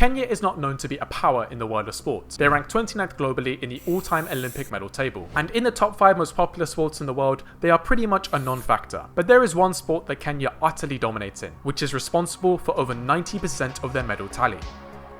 Kenya is not known to be a power in the world of sports. They rank 29th globally in the all-time Olympic medal table. And in the top 5 most popular sports in the world, they are pretty much a non-factor. But there is one sport that Kenya utterly dominates in, which is responsible for over 90% of their medal tally: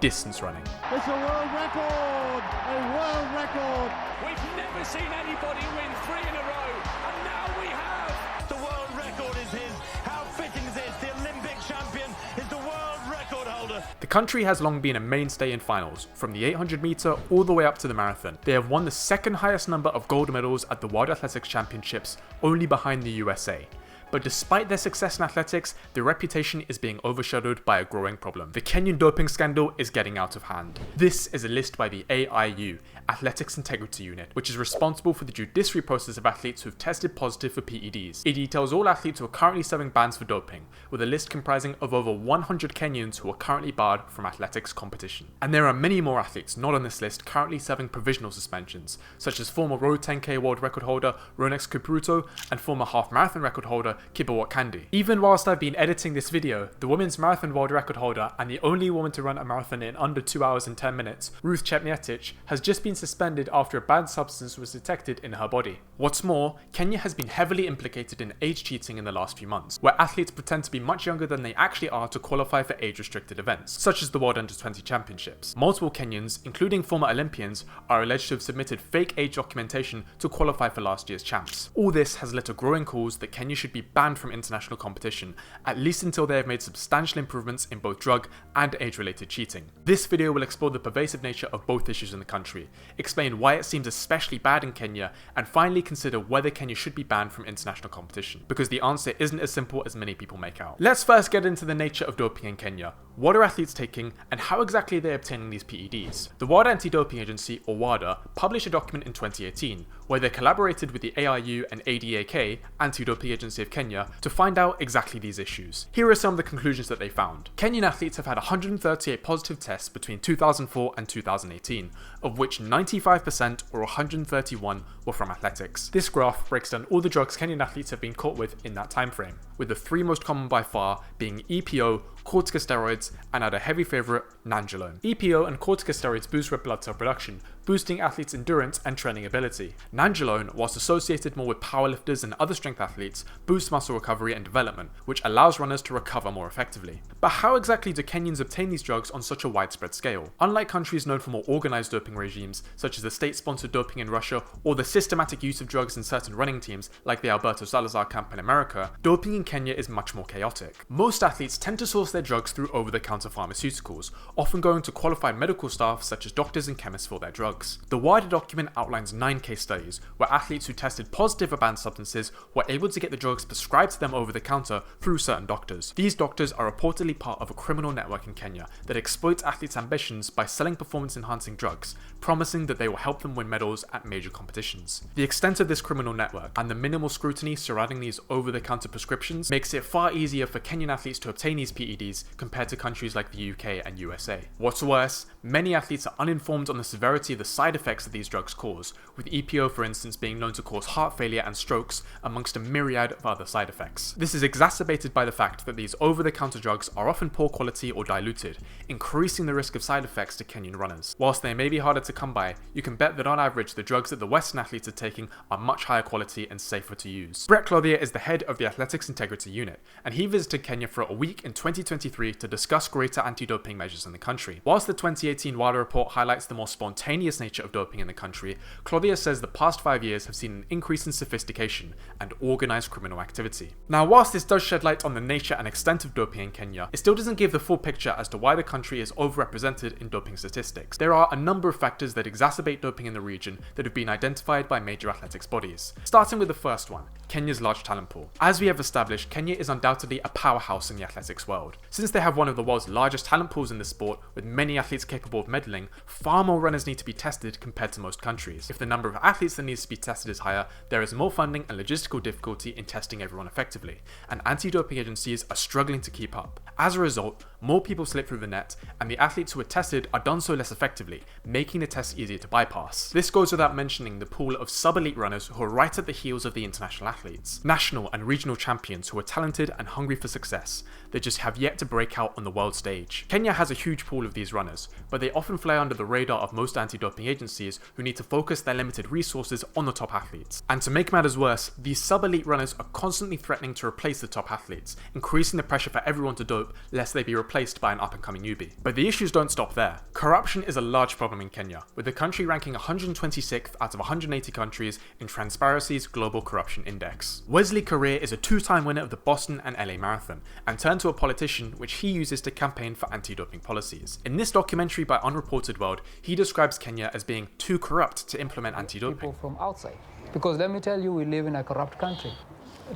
distance running. It's a world record! A world record! We've never seen anybody win 3 in a row, and now we have! The world record is his. How fitting is this? The Olympic champion is the world record holder. The country has long been a mainstay in finals, from the 800 meter all the way up to the marathon. They have won the second highest number of gold medals at the World Athletics Championships, only behind the USA. But despite their success in athletics, their reputation is being overshadowed by a growing problem. The Kenyan doping scandal is getting out of hand. This is a list by the AIU, Athletics Integrity Unit, which is responsible for the judiciary process of athletes who have tested positive for PEDs. It details all athletes who are currently serving bans for doping, with a list comprising of over 100 Kenyans who are currently barred from athletics competition. And there are many more athletes not on this list currently serving provisional suspensions, such as former Road 10K world record holder Ronex Kipruto and former half marathon record holder Kibawat Kandi. Even whilst I've been editing this video, the women's marathon world record holder and the only woman to run a marathon in under 2 hours and 10 minutes, Ruth Chepngetich, has just been suspended after a banned substance was detected in her body. What's more, Kenya has been heavily implicated in age cheating in the last few months, where athletes pretend to be much younger than they actually are to qualify for age-restricted events, such as the World Under-20 Championships. Multiple Kenyans, including former Olympians, are alleged to have submitted fake age documentation to qualify for last year's champs. All this has led to growing calls that Kenya should be banned from international competition, at least until they have made substantial improvements in both drug and age-related cheating. This video will explore the pervasive nature of both issues in the country, explain why it seems especially bad in Kenya, and finally consider whether Kenya should be banned from international competition, because the answer isn't as simple as many people make out. Let's first get into the nature of doping in Kenya. What are athletes taking, and how exactly are they obtaining these PEDs? The World Anti-Doping Agency, or WADA, published a document in 2018 where they collaborated with the AIU and ADAK, Anti-Doping Agency of Kenya, to find out exactly these issues. Here are some of the conclusions that they found. Kenyan athletes have had 138 positive tests between 2004 and 2018, of which 95% or 131 were from athletics. This graph breaks down all the drugs Kenyan athletes have been caught with in that time frame, with the 3 most common by far being EPO, corticosteroids, and our heavy favourite, nandrolone. EPO and corticosteroids boost red blood cell production, boosting athletes' endurance and training ability. Nandrolone, whilst associated more with powerlifters and other strength athletes, boosts muscle recovery and development, which allows runners to recover more effectively. But how exactly do Kenyans obtain these drugs on such a widespread scale? Unlike countries known for more organised doping regimes, such as the state-sponsored doping in Russia or the systematic use of drugs in certain running teams, like the Alberto Salazar camp in America, doping in Kenya is much more chaotic. Most athletes tend to source their drugs through over-the-counter pharmaceuticals, often going to qualified medical staff such as doctors and chemists for their drugs. The wider document outlines 9 case studies where athletes who tested positive for banned substances were able to get the drugs prescribed to them over the counter through certain doctors. These doctors are reportedly part of a criminal network in Kenya that exploits athletes' ambitions by selling performance-enhancing drugs, promising that they will help them win medals at major competitions. The extent of this criminal network and the minimal scrutiny surrounding these over-the-counter prescriptions makes it far easier for Kenyan athletes to obtain these PEDs compared to countries like the UK and USA. What's worse, many athletes are uninformed on the severity of the side effects that these drugs cause, with EPO for instance being known to cause heart failure and strokes amongst a myriad of other side effects. This is exacerbated by the fact that these over-the-counter drugs are often poor quality or diluted, increasing the risk of side effects to Kenyan runners. Whilst they may be harder to come by, you can bet that on average the drugs that the Western athletes are taking are much higher quality and safer to use. Brett Clothier is the head of the Athletics Integrity Unit, and he visited Kenya for a week in 2023 to discuss greater anti-doping measures in the country. Whilst the 2018 WADA report highlights the more spontaneous nature of doping in the country, Clothier says the past 5 years have seen an increase in sophistication and organised criminal activity. Now, whilst this does shed light on the nature and extent of doping in Kenya, it still doesn't give the full picture as to why the country is overrepresented in doping statistics. There are a number of factors that exacerbate doping in the region that have been identified by major athletics bodies. Starting with the first one, Kenya's large talent pool. As we have established, Kenya is undoubtedly a powerhouse in the athletics world. Since they have one of the world's largest talent pools in the sport, with many athletes capable of medaling, far more runners need to be tested compared to most countries. If the number of athletes that needs to be tested is higher, there is more funding and logistical difficulty in testing everyone effectively, and anti-doping agencies are struggling to keep up. As a result, more people slip through the net, and the athletes who are tested are done so less effectively, making the test easier to bypass. This goes without mentioning the pool of sub-elite runners who are right at the heels of the international athletes. athletes, national and regional champions who are talented and hungry for success. They just have yet to break out on the world stage. Kenya has a huge pool of these runners, but they often fly under the radar of most anti-doping agencies who need to focus their limited resources on the top athletes. And to make matters worse, these sub-elite runners are constantly threatening to replace the top athletes, increasing the pressure for everyone to dope lest they be replaced by an up-and-coming newbie. But the issues don't stop there. Corruption is a large problem in Kenya, with the country ranking 126th out of 180 countries in Transparency's Global Corruption Index. Wesley Korir is a two-time winner of the Boston and LA Marathon, and turned to a politician which he uses to campaign for anti-doping policies. In this documentary by Unreported World, he describes Kenya as being too corrupt to implement anti-doping. People from outside. Because let me tell you, we live in a corrupt country.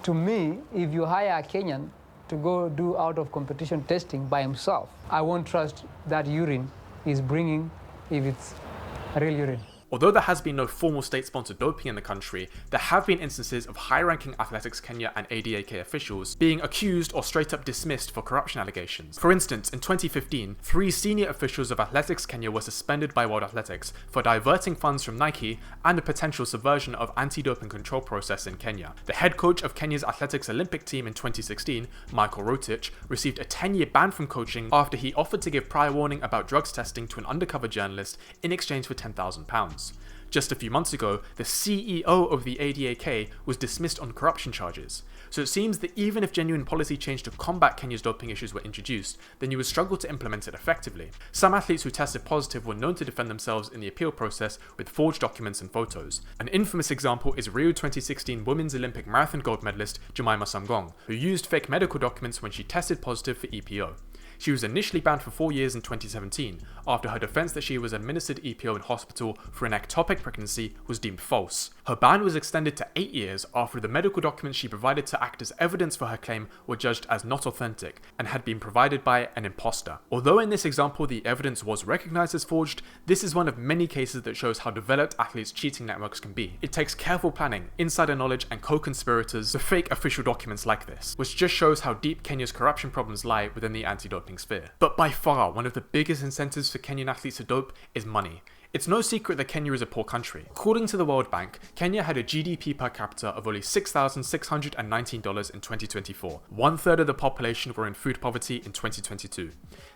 To me, if you hire a Kenyan to go do out of competition testing by himself, I won't trust that urine he's bringing if it's real urine. Although there has been no formal state-sponsored doping in the country, there have been instances of high-ranking Athletics Kenya and ADAK officials being accused or straight-up dismissed for corruption allegations. For instance, in 2015, 3 senior officials of Athletics Kenya were suspended by World Athletics for diverting funds from Nike and a potential subversion of anti-doping control process in Kenya. The head coach of Kenya's athletics Olympic team in 2016, Michael Rotich, received a 10-year ban from coaching after he offered to give prior warning about drugs testing to an undercover journalist in exchange for £10,000. Just a few months ago, the CEO of the ADAK was dismissed on corruption charges. So it seems that even if genuine policy change to combat Kenya's doping issues were introduced, then you would struggle to implement it effectively. Some athletes who tested positive were known to defend themselves in the appeal process with forged documents and photos. An infamous example is Rio 2016 Women's Olympic Marathon gold medalist Jemima Samgong, who used fake medical documents when she tested positive for EPO. She was initially banned for 4 years in 2017, after her defense that she was administered EPO in hospital for an ectopic pregnancy was deemed false. Her ban was extended to 8 years after the medical documents she provided to act as evidence for her claim were judged as not authentic and had been provided by an imposter. Although in this example the evidence was recognized as forged, this is one of many cases that shows how developed athletes' cheating networks can be. It takes careful planning, insider knowledge and co-conspirators to fake official documents like this, which just shows how deep Kenya's corruption problems lie within the anti-doping sphere. But by far, one of the biggest incentives for Kenyan athletes to dope is money. It's no secret that Kenya is a poor country. According to the World Bank, Kenya had a GDP per capita of only $6,619 in 2024. 1/3 of the population were in food poverty in 2022.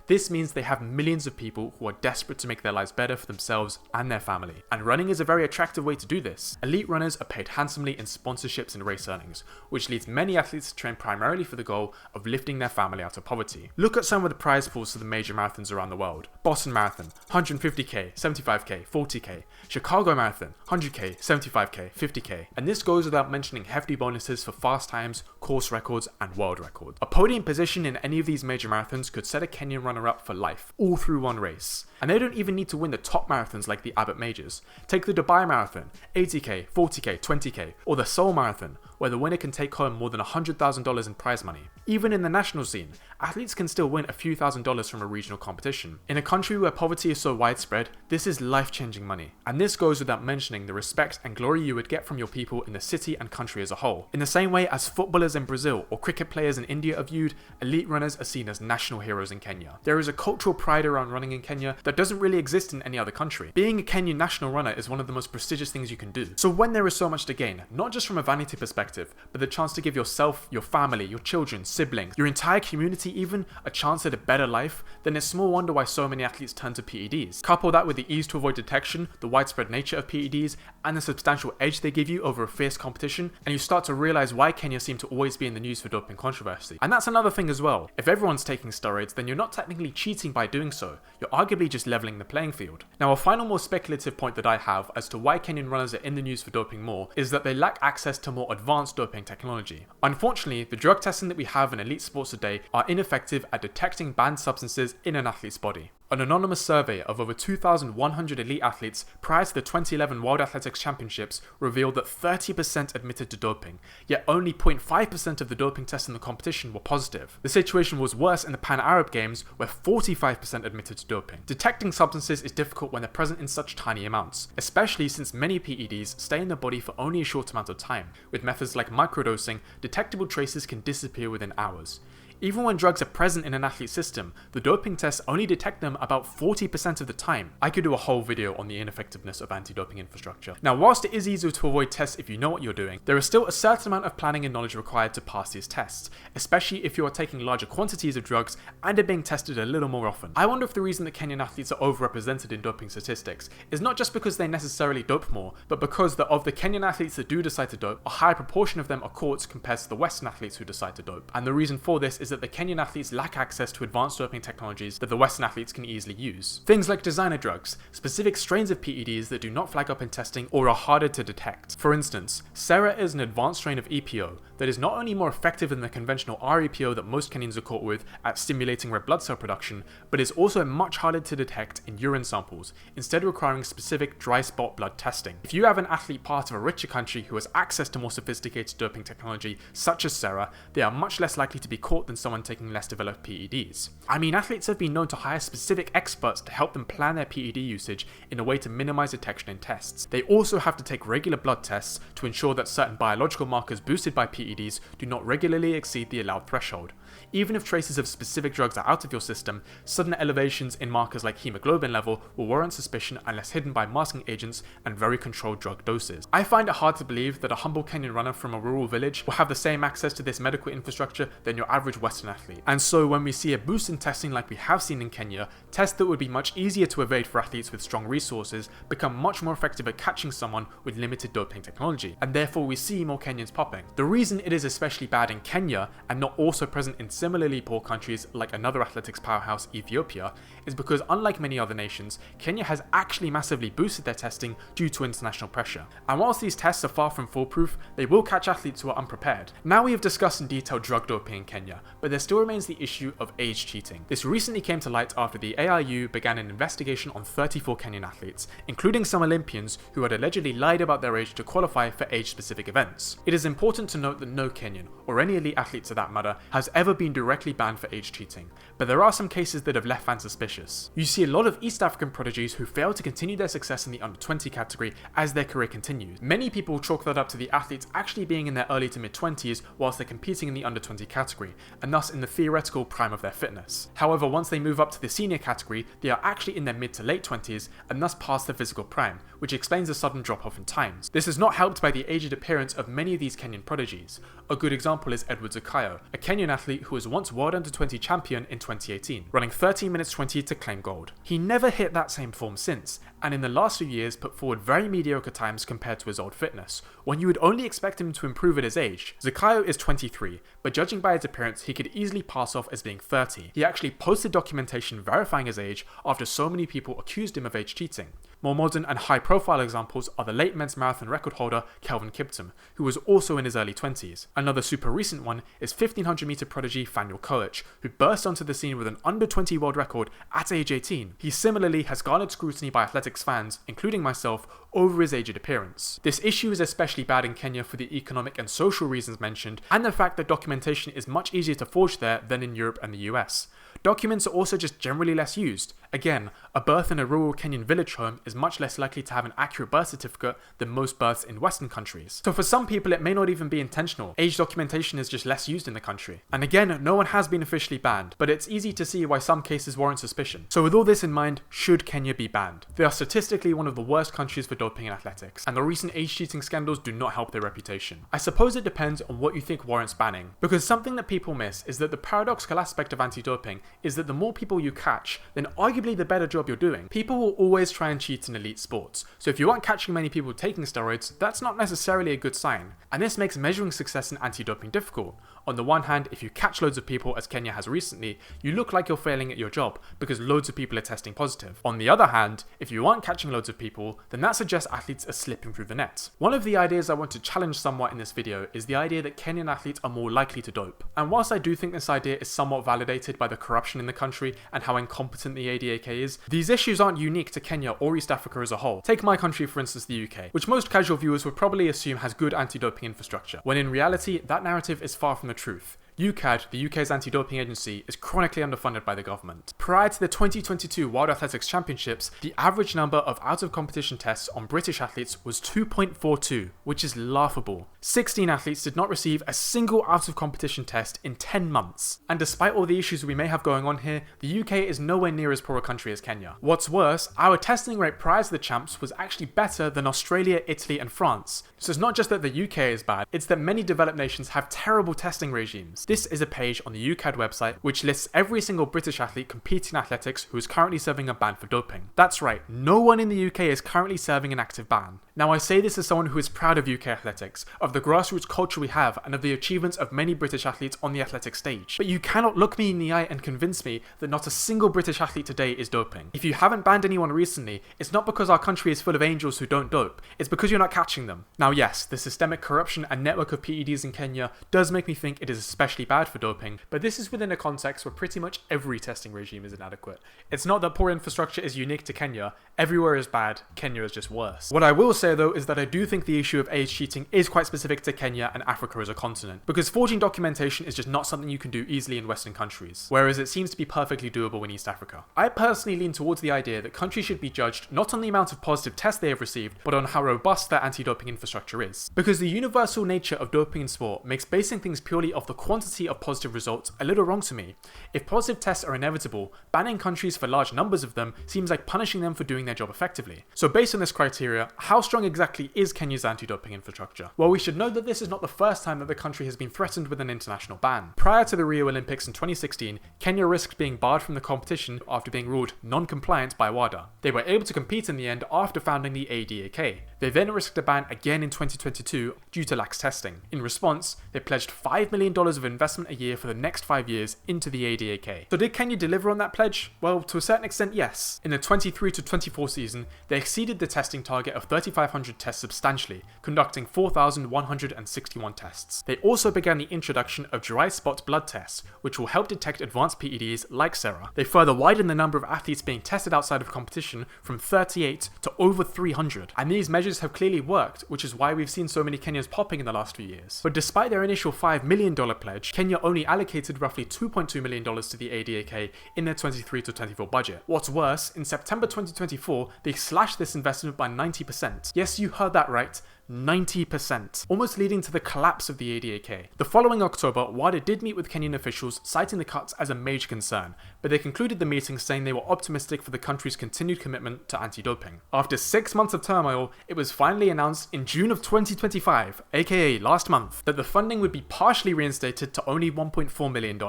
This means they have millions of people who are desperate to make their lives better for themselves and their family. And running is a very attractive way to do this. Elite runners are paid handsomely in sponsorships and race earnings, which leads many athletes to train primarily for the goal of lifting their family out of poverty. Look at some of the prize pools for the major marathons around the world. Boston Marathon, 150k, 75k, 40k. Chicago Marathon, 100k, 75k, 50k. And this goes without mentioning hefty bonuses for fast times, course records, and world records. A podium position in any of these major marathons could set a Kenyan runner up for life, all through one race. And they don't even need to win the top marathons like the Abbott Majors. Take the Dubai Marathon, 80k, 40k, 20k, or the Seoul Marathon, where the winner can take home more than $100,000 in prize money. Even in the national scene, athletes can still win a few $1,000s from a regional competition. In a country where poverty is so widespread, this is life-changing money. And this goes without mentioning the respect and glory you would get from your people in the city and country as a whole. In the same way as footballers in Brazil or cricket players in India are viewed, elite runners are seen as national heroes in Kenya. There is a cultural pride around running in Kenya that doesn't really exist in any other country. Being a Kenyan national runner is one of the most prestigious things you can do. So when there is so much to gain, not just from a vanity perspective, but the chance to give yourself, your family, your children, siblings, your entire community even, a chance at a better life, then it's small wonder why so many athletes turn to PEDs. Couple that with the ease to avoid detection, the widespread nature of PEDs, and the substantial edge they give you over a fierce competition, and you start to realize why Kenya seems to always be in the news for doping controversy. And that's another thing as well. If everyone's taking steroids, then you're not technically cheating by doing so. You're arguably just leveling the playing field. Now, a final more speculative point that I have as to why Kenyan runners are in the news for doping more is that they lack access to more advanced doping technology. Unfortunately, the drug testing that we have in elite sports today are ineffective at detecting banned substances in an athlete's body. An anonymous survey of over 2,100 elite athletes prior to the 2011 World Athletics Championships revealed that 30% admitted to doping, yet only 0.5% of the doping tests in the competition were positive. The situation was worse in the Pan-Arab Games, where 45% admitted to doping. Detecting substances is difficult when they're present in such tiny amounts, especially since many PEDs stay in the body for only a short amount of time. With methods like microdosing, detectable traces can disappear within hours. Even when drugs are present in an athlete's system, the doping tests only detect them about 40% of the time. I could do a whole video on the ineffectiveness of anti-doping infrastructure. Now, whilst it is easier to avoid tests if you know what you're doing, there is still a certain amount of planning and knowledge required to pass these tests, especially if you are taking larger quantities of drugs and are being tested a little more often. I wonder if the reason that Kenyan athletes are overrepresented in doping statistics is not just because they necessarily dope more, but because of the Kenyan athletes that do decide to dope, a higher proportion of them are caught compared to the Western athletes who decide to dope. And the reason for this is that the Kenyan athletes lack access to advanced doping technologies that the Western athletes can easily use. Things like designer drugs, specific strains of PEDs that do not flag up in testing or are harder to detect. For instance, Sera is an advanced strain of EPO that is not only more effective than the conventional REPO that most Kenyans are caught with at stimulating red blood cell production, but is also much harder to detect in urine samples, instead requiring specific dry spot blood testing. If you have an athlete part of a richer country who has access to more sophisticated doping technology such as Sera, they are much less likely to be caught than someone taking less developed PEDs. I mean, athletes have been known to hire specific experts to help them plan their PED usage in a way to minimize detection in tests. They also have to take regular blood tests to ensure that certain biological markers boosted by PEDs do not regularly exceed the allowed threshold. Even if traces of specific drugs are out of your system, sudden elevations in markers like hemoglobin level will warrant suspicion unless hidden by masking agents and very controlled drug doses. I find it hard to believe that a humble Kenyan runner from a rural village will have the same access to this medical infrastructure than your average Western athlete. And so when we see a boost in testing like we have seen in Kenya, tests that would be much easier to evade for athletes with strong resources become much more effective at catching someone with limited doping technology, and therefore we see more Kenyans popping. The reason it is especially bad in Kenya and not also present in similarly poor countries like another athletics powerhouse, Ethiopia, is because unlike many other nations, Kenya has actually massively boosted their testing due to international pressure. And whilst these tests are far from foolproof, they will catch athletes who are unprepared. Now we have discussed in detail drug doping in Kenya, but there still remains the issue of age cheating. This recently came to light after the AIU began an investigation on 34 Kenyan athletes, including some Olympians who had allegedly lied about their age to qualify for age-specific events. It is important to note that no Kenyan, or any elite athletes for that matter, has ever been directly banned for age cheating, but there are some cases that have left fans suspicious. You see a lot of East African prodigies who fail to continue their success in the under-20 category as their career continues. Many people chalk that up to the athletes actually being in their early to mid-20s whilst they're competing in the under-20 category, and thus in the theoretical prime of their fitness. However, once they move up to the senior category, they are actually in their mid to late 20s and thus past their physical prime, which explains the sudden drop-off in times. This is not helped by the aged appearance of many of these Kenyan prodigies. A good example is Edward Zakayo, a Kenyan athlete who was once World Under-20 champion in 2018, running 13 minutes 20 to claim gold. He never hit that same form since, and in the last few years put forward very mediocre times compared to his old fitness, when you would only expect him to improve at his age. Zakayo is 23, but judging by his appearance, he could easily pass off as being 30. He actually posted documentation verifying his age after so many people accused him of age cheating. More modern and high-profile examples are the late men's marathon record holder Kelvin Kiptum, who was also in his early 20s. Another super recent one is 1500 meter prodigy Faniel Koech, who burst onto the scene with an under-20 world record at age 18. He similarly has garnered scrutiny by athletics fans, including myself, over his aged appearance. This issue is especially bad in Kenya for the economic and social reasons mentioned, and the fact that documentation is much easier to forge there than in Europe and the US. Documents are also just generally less used. Again, a birth in a rural Kenyan village home is much less likely to have an accurate birth certificate than most births in Western countries. So for some people it may not even be intentional. Age documentation is just less used in the country. And again, no one has been officially banned, but it's easy to see why some cases warrant suspicion. So with all this in mind, should Kenya be banned? They are statistically one of the worst countries for doping in athletics, and the recent age cheating scandals do not help their reputation. I suppose it depends on what you think warrants banning, because something that people miss is that the paradoxical aspect of anti-doping is that the more people you catch, then arguably the better job you're doing. People will always try and cheat in elite sports, so if you aren't catching many people taking steroids, that's not necessarily a good sign, and this makes measuring success in anti-doping difficult. On the one hand, if you catch loads of people, as Kenya has recently, you look like you're failing at your job, because loads of people are testing positive. On the other hand, if you aren't catching loads of people, then that suggests athletes are slipping through the net. One of the ideas I want to challenge somewhat in this video is the idea that Kenyan athletes are more likely to dope. And whilst I do think this idea is somewhat validated by the corruption in the country and how incompetent the ADAK is, these issues aren't unique to Kenya or East Africa as a whole. Take my country, for instance, the UK, which most casual viewers would probably assume has good anti-doping infrastructure, when in reality, that narrative is far from the truth. UKAD, the UK's anti-doping agency, is chronically underfunded by the government. Prior to the 2022 World Athletics Championships, the average number of out-of-competition tests on British athletes was 2.42, which is laughable. 16 athletes did not receive a single out-of-competition test in 10 months. And despite all the issues we may have going on here, the UK is nowhere near as poor a country as Kenya. What's worse, our testing rate prior to the champs was actually better than Australia, Italy and France. So it's not just that the UK is bad, it's that many developed nations have terrible testing regimes. This is a page on the UKAD website which lists every single British athlete competing in athletics who is currently serving a ban for doping. That's right, no one in the UK is currently serving an active ban. Now I say this as someone who is proud of UK athletics, of the grassroots culture we have and of the achievements of many British athletes on the athletic stage. But you cannot look me in the eye and convince me that not a single British athlete today is doping. If you haven't banned anyone recently, it's not because our country is full of angels who don't dope, it's because you're not catching them. Now yes, the systemic corruption and network of PEDs in Kenya does make me think it is especially bad for doping, but this is within a context where pretty much every testing regime is inadequate. It's not that poor infrastructure is unique to Kenya, everywhere is bad, Kenya is just worse. What I will say though is that I do think the issue of age cheating is quite specific to Kenya and Africa as a continent, because forging documentation is just not something you can do easily in Western countries, whereas it seems to be perfectly doable in East Africa. I personally lean towards the idea that countries should be judged not on the amount of positive tests they have received, but on how robust their anti-doping infrastructure is. Because the universal nature of doping in sport makes basing things purely off the quantity of positive results a little wrong to me. If positive tests are inevitable, banning countries for large numbers of them seems like punishing them for doing their job effectively. So based on this criteria, how strong exactly is Kenya's anti-doping infrastructure? Well, we should note that this is not the first time that the country has been threatened with an international ban. Prior to the Rio Olympics in 2016, Kenya risked being barred from the competition after being ruled non-compliant by WADA. They were able to compete in the end after founding the ADAK. They then risked a ban again in 2022 due to lax testing. In response, they pledged $5 million of investment a year for the next 5 years into the ADAK. So did Kenya deliver on that pledge? Well, to a certain extent, yes. In the 23 to 24 season, they exceeded the testing target of 3,500 tests substantially, conducting 4,161 tests. They also began the introduction of dry spot blood tests, which will help detect advanced PEDs like SERA. They further widened the number of athletes being tested outside of competition from 38 to over 300. And these measures have clearly worked, which is why we've seen so many Kenyans popping in the last few years. But despite their initial $5 million pledge, Kenya only allocated roughly $2.2 million to the ADAK in their 23 to 24 budget. What's worse, in September 2024, they slashed this investment by 90%. Yes, you heard that right. 90%, almost leading to the collapse of the ADAK. The following October, WADA did meet with Kenyan officials, citing the cuts as a major concern, but they concluded the meeting saying they were optimistic for the country's continued commitment to anti-doping. After 6 months of turmoil, it was finally announced in June of 2025, aka last month, that the funding would be partially reinstated to only $1.4 million,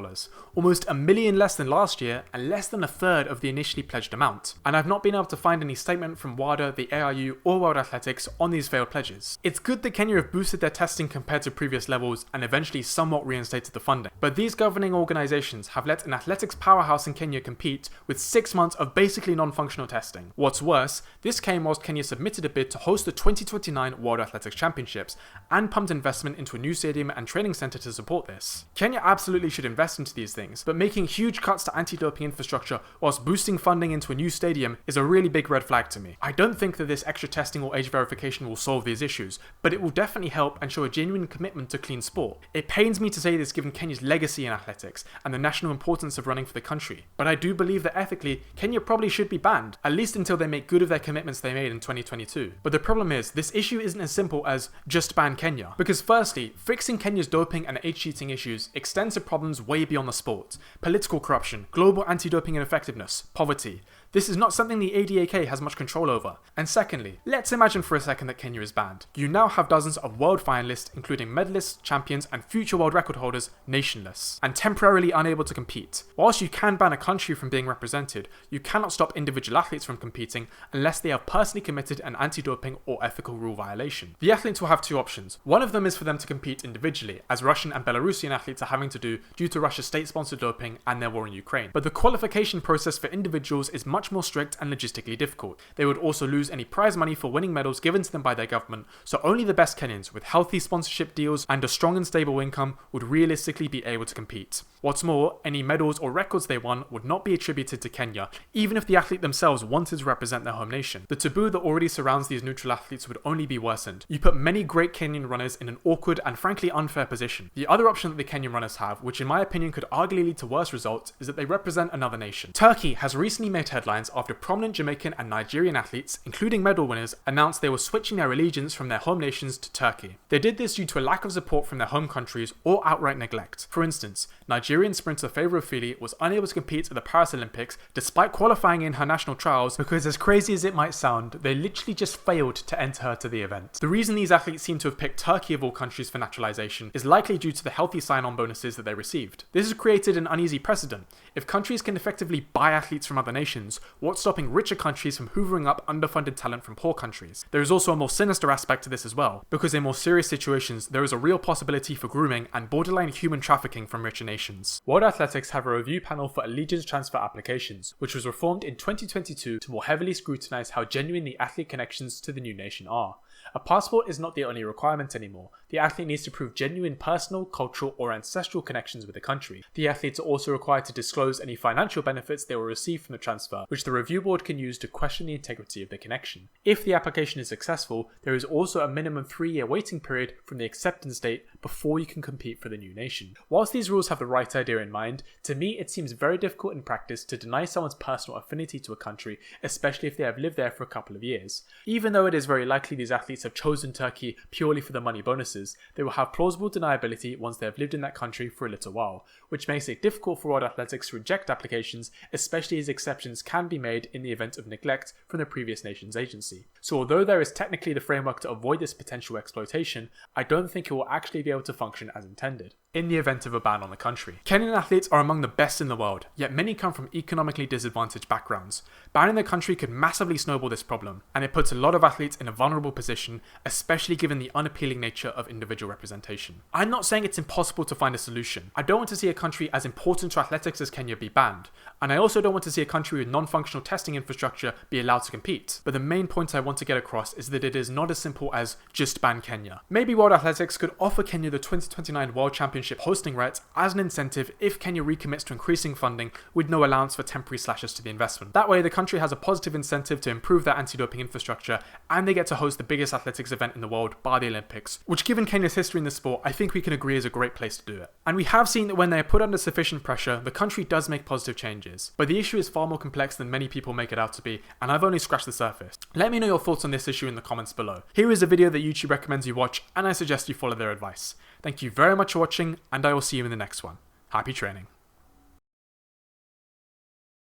almost $1 million less than last year and less than a third of the initially pledged amount. And I've not been able to find any statement from WADA, the ARU or World Athletics on these failed pledges. It's good that Kenya have boosted their testing compared to previous levels and eventually somewhat reinstated the funding, but these governing organisations have let an athletics powerhouse in Kenya compete with 6 months of basically non-functional testing. What's worse, this came whilst Kenya submitted a bid to host the 2029 World Athletics Championships and pumped investment into a new stadium and training centre to support this. Kenya absolutely should invest into these things, but making huge cuts to anti-doping infrastructure whilst boosting funding into a new stadium is a really big red flag to me. I don't think that this extra testing or age verification will solve these issues, but it will definitely help and show a genuine commitment to clean sport. It pains me to say this given Kenya's legacy in athletics and the national importance of running for the country, but I do believe that ethically, Kenya probably should be banned, at least until they make good of their commitments they made in 2022. But the problem is, this issue isn't as simple as just ban Kenya, because firstly, fixing Kenya's doping and age cheating issues extends to problems way beyond the sport: political corruption, global anti-doping ineffectiveness, poverty. This is not something the ADAK has much control over. And secondly, let's imagine for a second that Kenya is banned. You now have dozens of world finalists, including medalists, champions, and future world record holders, nationless, and temporarily unable to compete. Whilst you can ban a country from being represented, you cannot stop individual athletes from competing unless they have personally committed an anti-doping or ethical rule violation. The athletes will have two options. One of them is for them to compete individually, as Russian and Belarusian athletes are having to do due to Russia's state-sponsored doping and their war in Ukraine. But the qualification process for individuals is much much more strict and logistically difficult. They would also lose any prize money for winning medals given to them by their government, so only the best Kenyans with healthy sponsorship deals and a strong and stable income would realistically be able to compete. What's more, any medals or records they won would not be attributed to Kenya, even if the athlete themselves wanted to represent their home nation. The taboo that already surrounds these neutral athletes would only be worsened. You put many great Kenyan runners in an awkward and frankly unfair position. The other option that the Kenyan runners have, which in my opinion could arguably lead to worse results, is that they represent another nation. Turkey has recently made headlines after prominent Jamaican and Nigerian athletes, including medal winners, announced they were switching their allegiance from their home nations to Turkey. They did this due to a lack of support from their home countries or outright neglect. For instance, Nigerian sprinter Favour Ofili was unable to compete at the Paris Olympics despite qualifying in her national trials because, as crazy as it might sound, they literally just failed to enter her to the event. The reason these athletes seem to have picked Turkey of all countries for naturalization is likely due to the healthy sign-on bonuses that they received. This has created an uneasy precedent. If countries can effectively buy athletes from other nations, what's stopping richer countries from hoovering up underfunded talent from poor countries? There is also a more sinister aspect to this as well, because in more serious situations, there is a real possibility for grooming and borderline human trafficking from richer nations. World Athletics have a review panel for allegiance transfer applications, which was reformed in 2022 to more heavily scrutinize how genuine the athlete connections to the new nation are. A passport is not the only requirement anymore. The athlete needs to prove genuine personal, cultural, or ancestral connections with the country. The athletes are also required to disclose any financial benefits they will receive from the transfer, which the review board can use to question the integrity of the connection. If the application is successful, there is also a minimum 3-year waiting period from the acceptance date before you can compete for the new nation. Whilst these rules have the right idea in mind, to me it seems very difficult in practice to deny someone's personal affinity to a country, especially if they have lived there for a couple of years. Even though it is very likely these athletes have chosen Turkey purely for the money bonuses, they will have plausible deniability once they have lived in that country for a little while, which makes it difficult for World Athletics to reject applications, especially as exceptions can be made in the event of neglect from the previous nation's agency. So although there is technically the framework to avoid this potential exploitation, I don't think it will actually be able to function as intended in the event of a ban on the country. Kenyan athletes are among the best in the world, yet many come from economically disadvantaged backgrounds. Banning the country could massively snowball this problem, and it puts a lot of athletes in a vulnerable position, especially given the unappealing nature of individual representation. I'm not saying it's impossible to find a solution. I don't want to see a country as important to athletics as Kenya be banned, and I also don't want to see a country with non-functional testing infrastructure be allowed to compete. But the main point I want to get across is that it is not as simple as just ban Kenya. Maybe World Athletics could offer Kenya the 2029 World Championship hosting rights as an incentive if Kenya recommits to increasing funding with no allowance for temporary slashes to the investment. That way the country has a positive incentive to improve their anti-doping infrastructure, and they get to host the biggest athletics event in the world, bar the Olympics, which given Kenya's history in the sport, I think we can agree is a great place to do it. And we have seen that when they are put under sufficient pressure, the country does make positive changes. But the issue is far more complex than many people make it out to be, and I've only scratched the surface. Let me know your thoughts on this issue in the comments below. Here is a video that YouTube recommends you watch, and I suggest you follow their advice. Thank you very much for watching, and I will see you in the next one. Happy training.